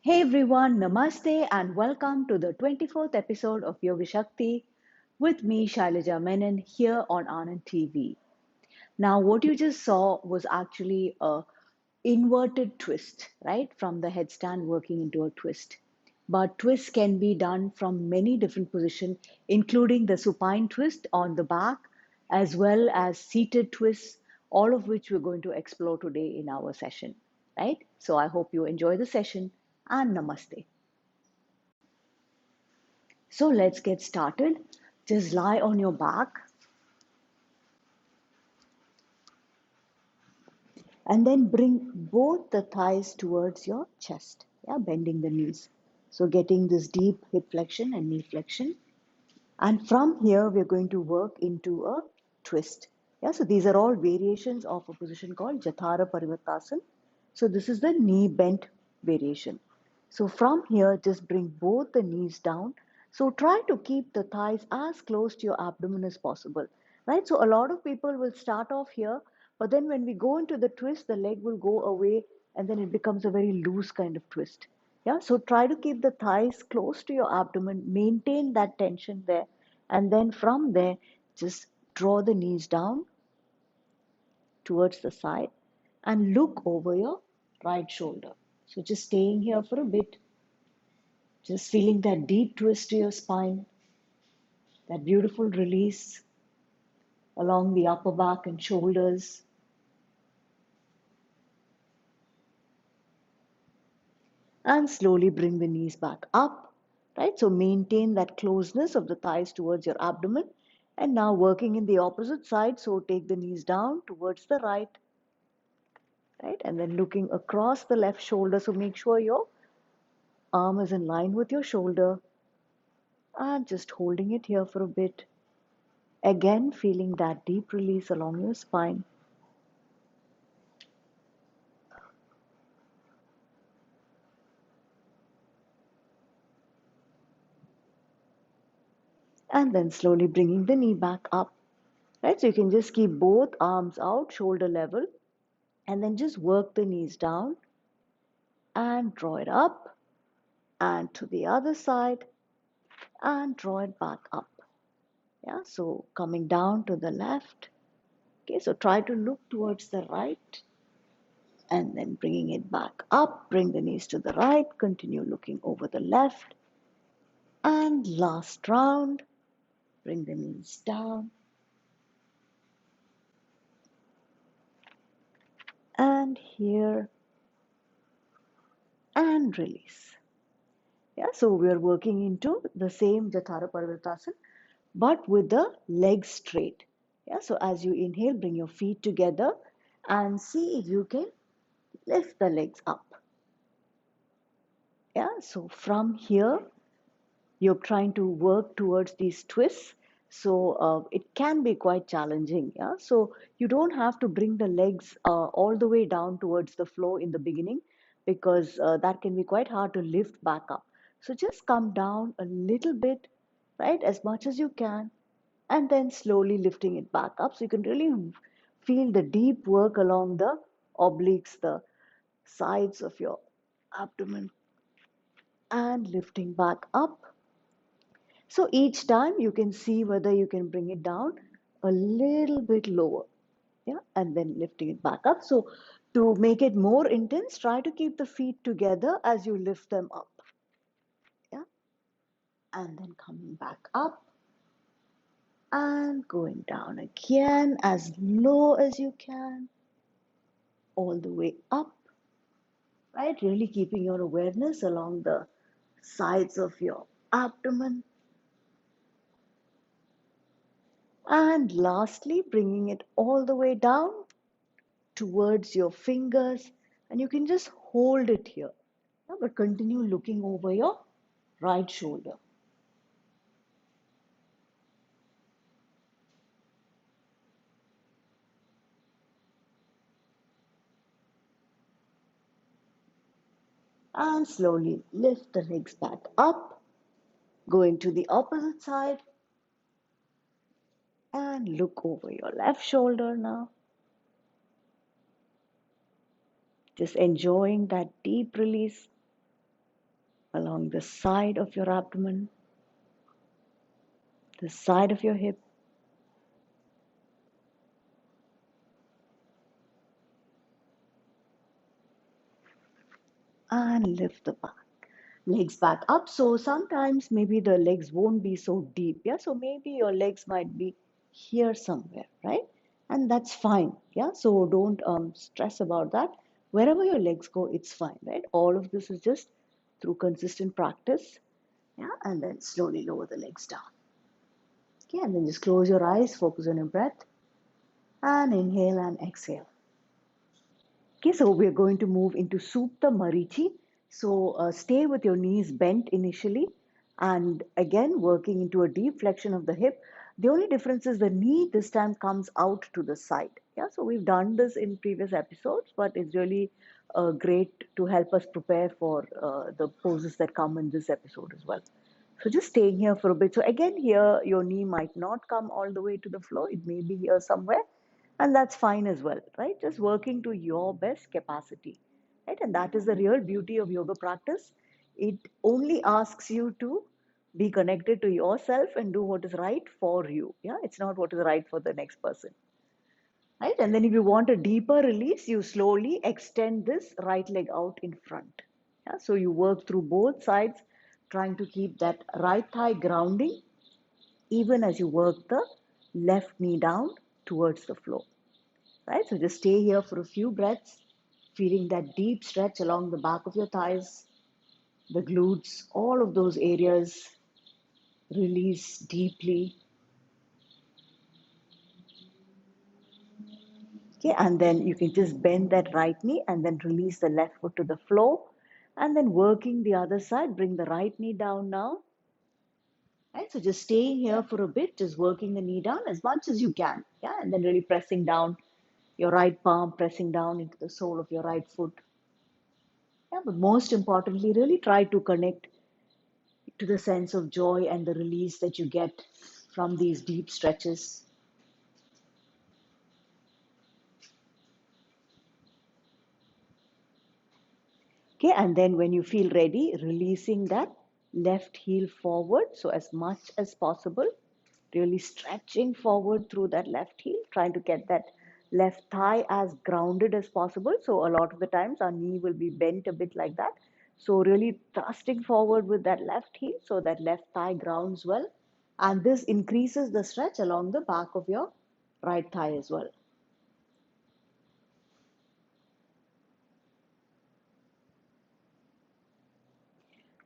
Hey everyone, Namaste and welcome to the 24th episode of Yoga Shakti with me, Shailaja Menon, here on Anand TV. Now, what you just saw was actually a inverted twist, right? From the headstand working into a twist. But twists can be done from many different positions, including the supine twist on the back, as well as seated twists, all of which we're going to explore today in our session, right? So I hope you enjoy the session and namaste. So let's get started. Just lie on your back and then bring both the thighs towards your chest. Yeah, bending the knees. So getting this deep hip flexion and knee flexion. And from here, we're going to work into a twist. Yeah, so these are all variations of a position called Jathara Parivartasana. So this is the knee bent variation. So from here, just bring both the knees down. So try to keep the thighs as close to your abdomen as possible, right? So a lot of people will start off here, but then when we go into the twist, the leg will go away and then it becomes a very loose kind of twist. Yeah, so try to keep the thighs close to your abdomen, maintain that tension there, and then from there, just draw the knees down towards the side and look over your right shoulder. So just staying here for a bit, just feeling that deep twist to your spine, that beautiful release along the upper back and shoulders. And slowly bring the knees back up, right? So maintain that closeness of the thighs towards your abdomen. And now working in the opposite side, so take the knees down towards the right, right? And then looking across the left shoulder, so make sure your arm is in line with your shoulder and just holding it here for a bit. Again, feeling that deep release along your spine. And then slowly bringing the knee back up, right? So you can just keep both arms out, shoulder level, and then just work the knees down and draw it up and to the other side and draw it back up. Yeah, so coming down to the left. Okay, so try to look towards the right and then bringing it back up. Bring the knees to the right. Continue looking over the left. And last round, bring the knees down and here and release. Yeah, so we're working into the same Jathara Parivartasana but with the legs straight. Yeah, so as you inhale, bring your feet together and see if you can lift the legs up. Yeah, so from here, you're trying to work towards these twists. So it can be quite challenging. Yeah, so you don't have to bring the legs all the way down towards the floor in the beginning because that can be quite hard to lift back up. So just come down a little bit, right, as much as you can, and then slowly lifting it back up. So you can really feel the deep work along the obliques, the sides of your abdomen, and lifting back up. So each time you can see whether you can bring it down a little bit lower. Yeah, and then lifting it back up. So to make it more intense, try to keep the feet together as you lift them up. Yeah, and then coming back up and going down again as low as you can, all the way up, right? Really keeping your awareness along the sides of your abdomen. And lastly, bringing it all the way down towards your fingers, and you can just hold it here. Yeah, but continue looking over your right shoulder. And slowly lift the legs back up, going to the opposite side, and look over your left shoulder now. Just enjoying that deep release. along the side of your abdomen, the side of your hip, and lift the back. Legs back up. So sometimes maybe the legs won't be so deep. Yeah. So maybe your legs might be here somewhere, right? And that's fine. Yeah. So don't stress about that. Wherever your legs go, it's fine, right? All of this is just through consistent practice. Yeah. And then slowly lower the legs down. Okay. And then just close your eyes, focus on your breath, and inhale and exhale. Okay, so we're going to move into Supta Marichi. So stay with your knees bent initially, and again working into a deep flexion of the hip. The only difference is the knee this time comes out to the side. Yeah, so we've done this in previous episodes, but it's really great to help us prepare for the poses that come in this episode as well. So just staying here for a bit. So again, here your knee might not come all the way to the floor. It may be here somewhere, and that's fine as well, right? Just working to your best capacity, right? And that is the real beauty of yoga practice. It only asks you to be connected to yourself and do what is right for you. Yeah, it's not what is right for the next person, right? And then if you want a deeper release, you slowly extend this right leg out in front. Yeah, so you work through both sides, trying to keep that right thigh grounding even as you work the left knee down towards the floor, right? So just stay here for a few breaths, feeling that deep stretch along the back of your thighs, the glutes, all of those areas release deeply. Okay, and then you can just bend that right knee and then release the left foot to the floor. And then working the other side, bring the right knee down now. Right, so just staying here for a bit, just working the knee down as much as you can. Yeah, and then really pressing down your right palm, pressing down into the sole of your right foot. Yeah, but most importantly, really try to connect to the sense of joy and the release that you get from these deep stretches. Okay, and then when you feel ready, releasing that left heel forward. So, as much as possible, really stretching forward through that left heel, trying to get that left thigh as grounded as possible. So, a lot of the times our knee will be bent a bit like that. So, really thrusting forward with that left heel so that left thigh grounds well. And this increases the stretch along the back of your right thigh as well.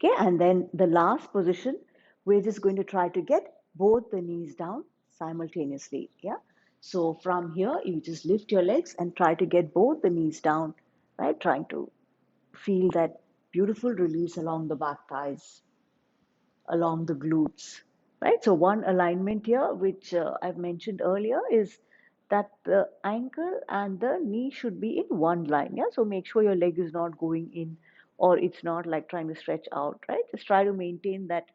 Okay, and then the last position, we're just going to try to get both the knees down simultaneously. Yeah. So from here, you just lift your legs and try to get both the knees down, right? Trying to feel that beautiful release along the back thighs, along the glutes, right? So one alignment here, which I've mentioned earlier, is that the ankle and the knee should be in one line. Yeah, so make sure your leg is not going in or it's not like trying to stretch out, right? Just try to maintain that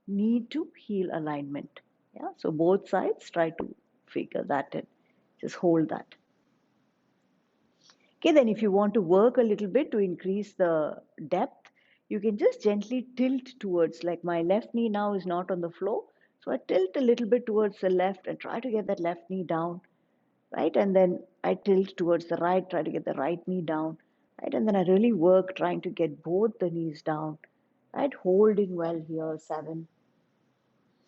knee to heel alignment. Yeah, so both sides try to figure that in. Just hold that. Okay, then if you want to work a little bit to increase the depth, you can just gently tilt towards, like my left knee now is not on the floor. So I tilt a little bit towards the left and try to get that left knee down, right? And then I tilt towards the right, try to get the right knee down, right? And then I really work trying to get both the knees down, right? Holding well here, 7,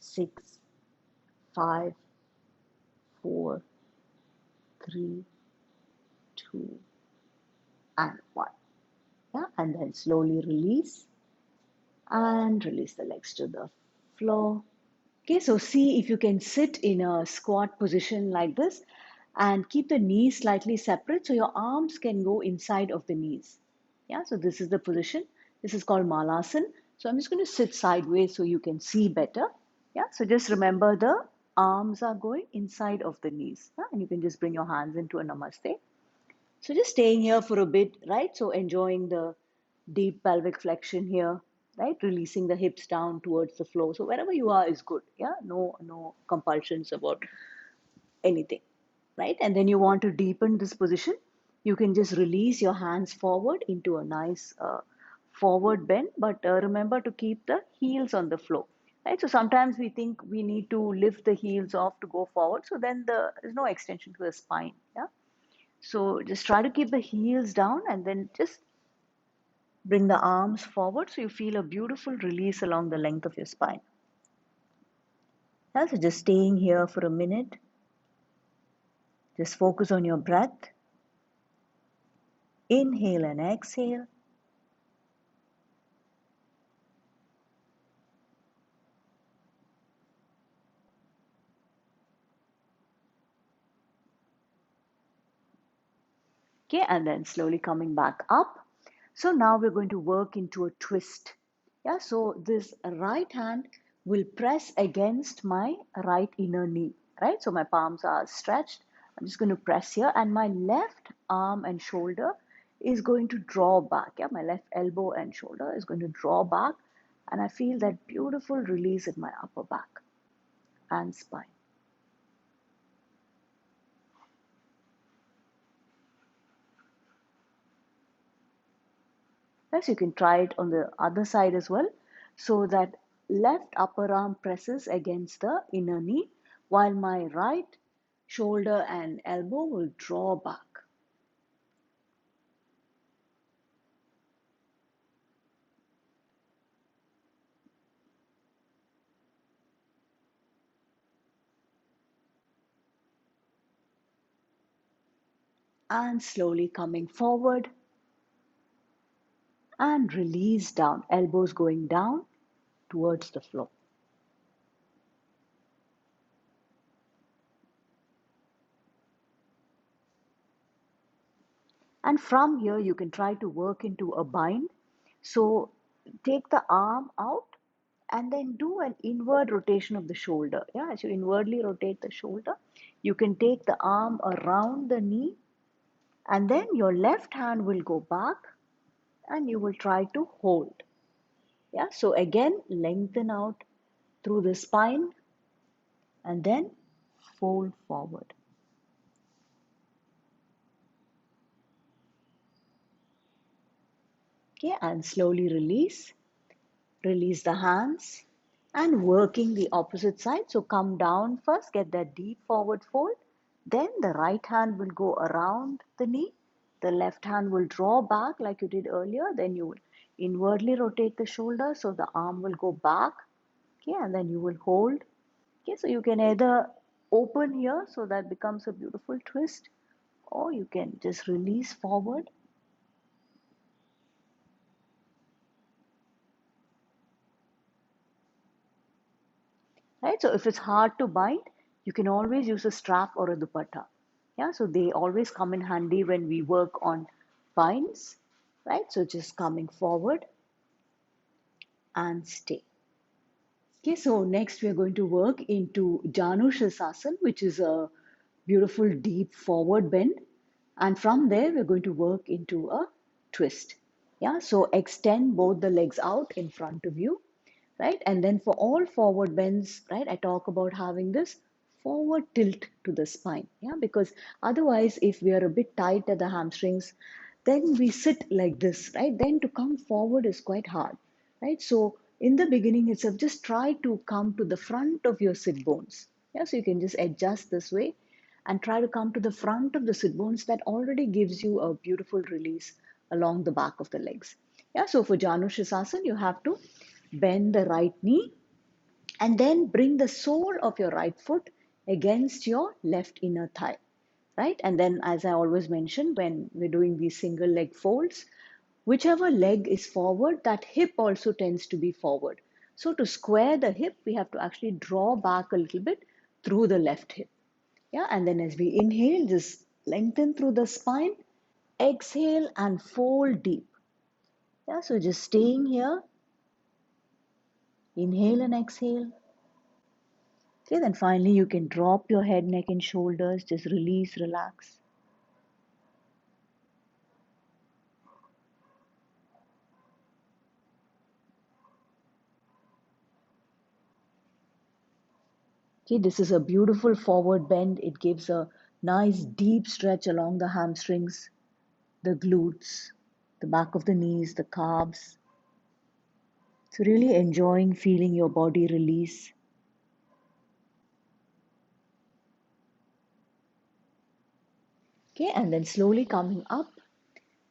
6, 5, 4, 3, 2, and 1. Yeah, and then slowly release and release the legs to the floor. Okay, so see if you can sit in a squat position like this and keep the knees slightly separate so your arms can go inside of the knees. Yeah, so this is the position. This is called Malasana. So I'm just going to sit sideways so you can see better. Yeah, so just remember the arms are going inside of the knees. Yeah, and you can just bring your hands into a namaste. So just staying here for a bit, right? So enjoying the deep pelvic flexion here, right? Releasing the hips down towards the floor. So wherever you are is good. Yeah, no compulsions about anything, right? And then you want to deepen this position. You can just release your hands forward into a nice forward bend, but remember to keep the heels on the floor. Right? So sometimes we think we need to lift the heels off to go forward. So then there's no extension to the spine. Yeah. So just try to keep the heels down and then just bring the arms forward so you feel a beautiful release along the length of your spine. Yeah, so just staying here for a minute. Just focus on your breath. Inhale and exhale. Okay, and then slowly coming back up. So now we're going to work into a twist. Yeah, so this right hand will press against my right inner knee, right? So my palms are stretched. I'm just going to press here, and my left arm and shoulder is going to draw back. Yeah, my left elbow and shoulder is going to draw back, and I feel that beautiful release in my upper back and spine. Yes, you can try it on the other side as well. So that left upper arm presses against the inner knee while my right shoulder and elbow will draw back. And slowly coming forward and release down, elbows going down towards the floor. And from here, you can try to work into a bind. So take the arm out and then do an inward rotation of the shoulder. Yeah, as you inwardly rotate the shoulder, you can take the arm around the knee and then your left hand will go back and you will try to hold. Yeah, so again, lengthen out through the spine and then fold forward. Okay, and slowly release. Release the hands and working the opposite side. So come down first, get that deep forward fold. Then the right hand will go around the knee. The left hand will draw back like you did earlier. Then you will inwardly rotate the shoulder so the arm will go back. Okay, and then you will hold. Okay, so you can either open here so that becomes a beautiful twist, or you can just release forward. Right? So if it's hard to bind, you can always use a strap or a dupatta. Yeah, so they always come in handy when we work on binds, right? So just coming forward and stay. Okay, so next we are going to work into Janushasasana, which is a beautiful deep forward bend. And from there, we're going to work into a twist. Yeah, so extend both the legs out in front of you, right? And then for all forward bends, right, I talk about having this forward tilt to the spine. Yeah, because otherwise, if we are a bit tight at the hamstrings, then we sit like this, right? Then to come forward is quite hard, right? So in the beginning itself, just try to come to the front of your sit bones. Yeah, so you can just adjust this way and try to come to the front of the sit bones. That already gives you a beautiful release along the back of the legs. Yeah, so for Janushasana, you have to bend the right knee and then bring the sole of your right foot against your left inner thigh, right? And then, as I always mention, when we're doing these single leg folds, whichever leg is forward, that hip also tends to be forward. So to square the hip, we have to actually draw back a little bit through the left hip. Yeah, and then as we inhale, just lengthen through the spine, exhale and fold deep. Yeah, so just staying here, inhale and exhale. Okay, then finally you can drop your head, neck, and shoulders. Just release, relax. Okay, this is a beautiful forward bend. It gives a nice deep stretch along the hamstrings, the glutes, the back of the knees, the calves. So really enjoying feeling your body release. Okay, and then slowly coming up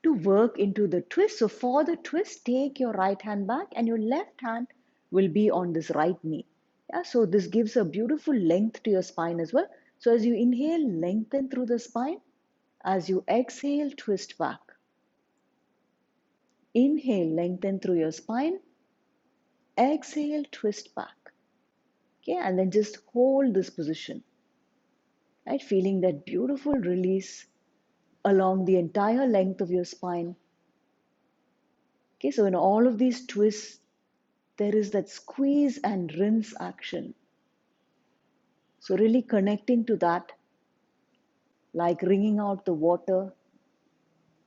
to work into the twist. So for the twist, take your right hand back and your left hand will be on this right knee. Yeah, so this gives a beautiful length to your spine as well. So as you inhale, lengthen through the spine. As you exhale, twist back. Inhale, lengthen through your spine. Exhale, twist back. Okay, and then just hold this position, right? Feeling that beautiful release along the entire length of your spine. Okay, so in all of these twists, there is that squeeze and rinse action. So really connecting to that, like wringing out the water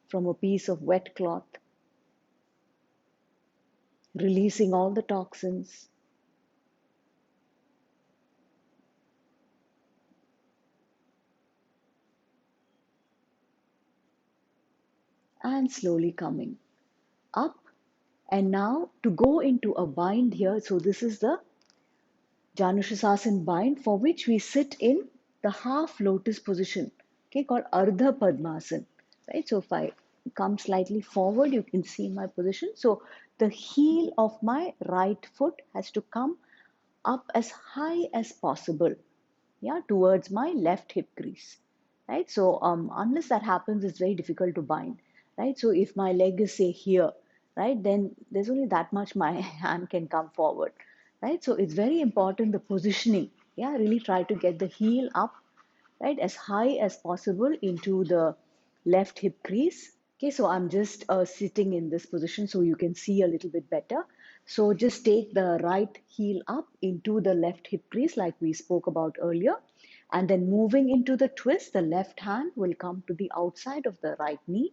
from a piece of wet cloth, releasing all the toxins. And slowly coming up. And now to go into a bind here. So this is the Janushasana bind, for which we sit in the half lotus position, okay, called Ardha Padmasana, right? So if I come slightly forward, you can see my position. So the heel of my right foot has to come up as high as possible, yeah, towards my left hip crease, right? So unless that happens, it's very difficult to bind, right? So if my leg is say here, right, then there's only that much my hand can come forward, right? So it's very important the positioning, yeah, really try to get the heel up, right, as high as possible into the left hip crease. Okay, so I'm just sitting in this position so you can see a little bit better. So just take the right heel up into the left hip crease like we spoke about earlier. And then moving into the twist, the left hand will come to the outside of the right knee.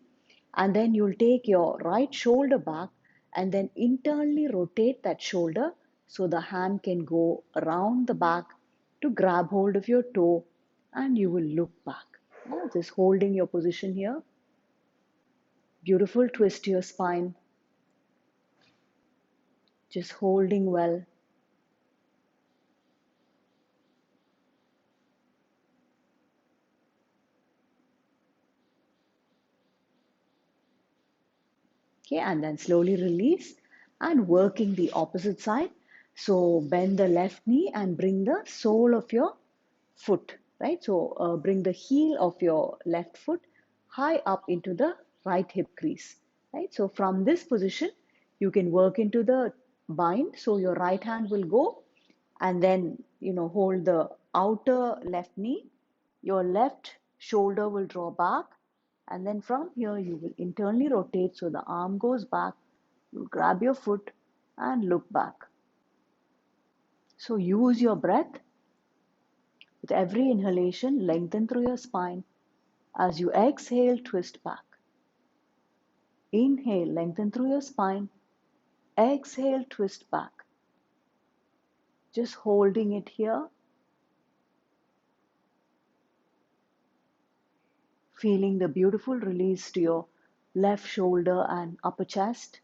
And then you'll take your right shoulder back and then internally rotate that shoulder so the hand can go around the back to grab hold of your toe and you will look back. Yeah, just holding your position here. Beautiful twist to your spine. Just holding well. Okay, and then slowly release and working the opposite side. So bend the left knee and bring the sole of your foot, right? So bring the heel of your left foot high up into the right hip crease, right? So from this position, you can work into the bind. So your right hand will go and then, hold the outer left knee. Your left shoulder will draw back. And then from here, you will internally rotate. So the arm goes back. You grab your foot and look back. So use your breath. With every inhalation, lengthen through your spine. As you exhale, twist back. Inhale, lengthen through your spine. Exhale, twist back. Just holding it here. Feeling the beautiful release to your left shoulder and upper chest.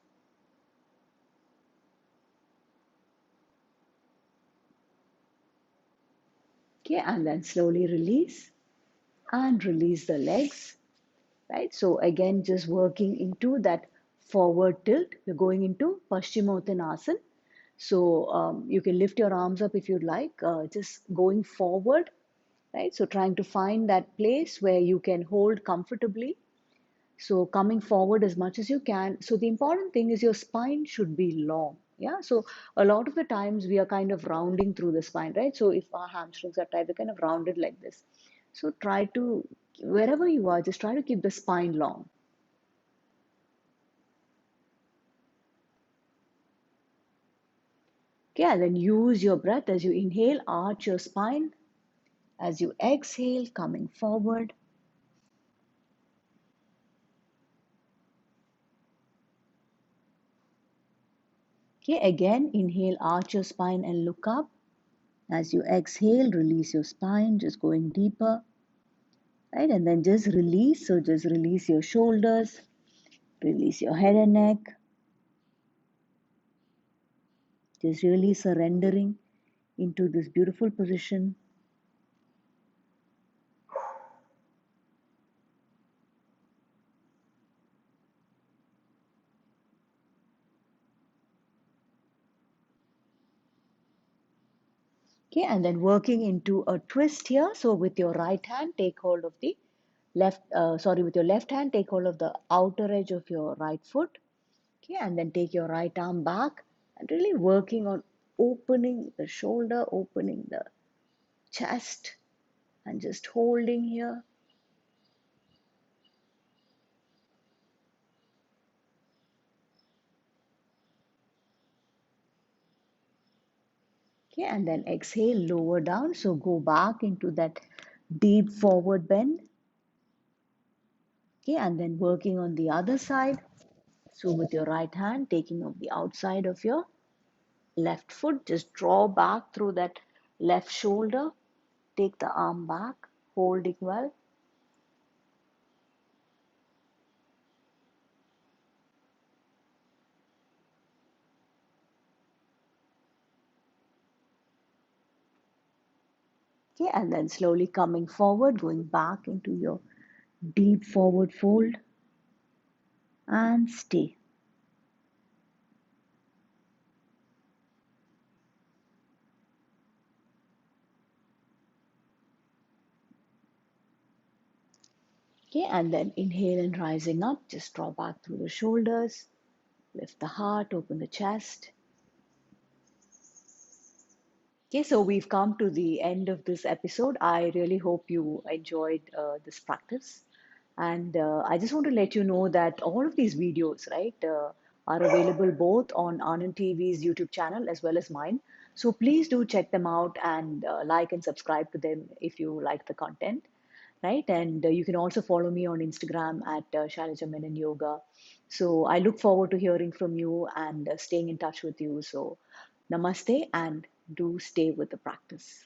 Okay, and then slowly release and release the legs, right? So again, just working into that forward tilt. We're going into Paschimottanasana. So you can lift your arms up if you'd like, just going forward, right? So trying to find that place where you can hold comfortably. So coming forward as much as you can. So the important thing is your spine should be long. Yeah. So a lot of the times we are kind of rounding through the spine, right? So if our hamstrings are tight, we're kind of rounded like this. So try to, wherever you are, just try to keep the spine long. Okay, and then use your breath as you inhale, arch your spine. As you exhale, coming forward. Okay, again, inhale, arch your spine and look up. As you exhale, release your spine, just going deeper. Right, and then just release. So just release your shoulders, release your head and neck. Just really surrendering into this beautiful position. Okay, and then working into a twist here. So with your right hand, take hold of the with your left hand, take hold of the outer edge of your right foot. Okay, and then take your right arm back and really working on opening the shoulder, opening the chest, and just holding here. Okay, and then exhale, lower down. So go back into that deep forward bend. Okay, and then working on the other side. So with your right hand, taking off the outside of your left foot, just draw back through that left shoulder. Take the arm back, holding well. Okay, and then slowly coming forward, going back into your deep forward fold and stay. Okay, and then inhale and rising up, just draw back through the shoulders, lift the heart, open the chest. Okay, so we've come to the end of this episode. I really hope you enjoyed this practice. And I just want to let you know that all of these videos, right, are available both on Anand TV's YouTube channel as well as mine. So please do check them out and like and subscribe to them if you like the content, right? And you can also follow me on Instagram at Shailaja Menon Yoga. So I look forward to hearing from you and staying in touch with you. So namaste and do stay with the practice.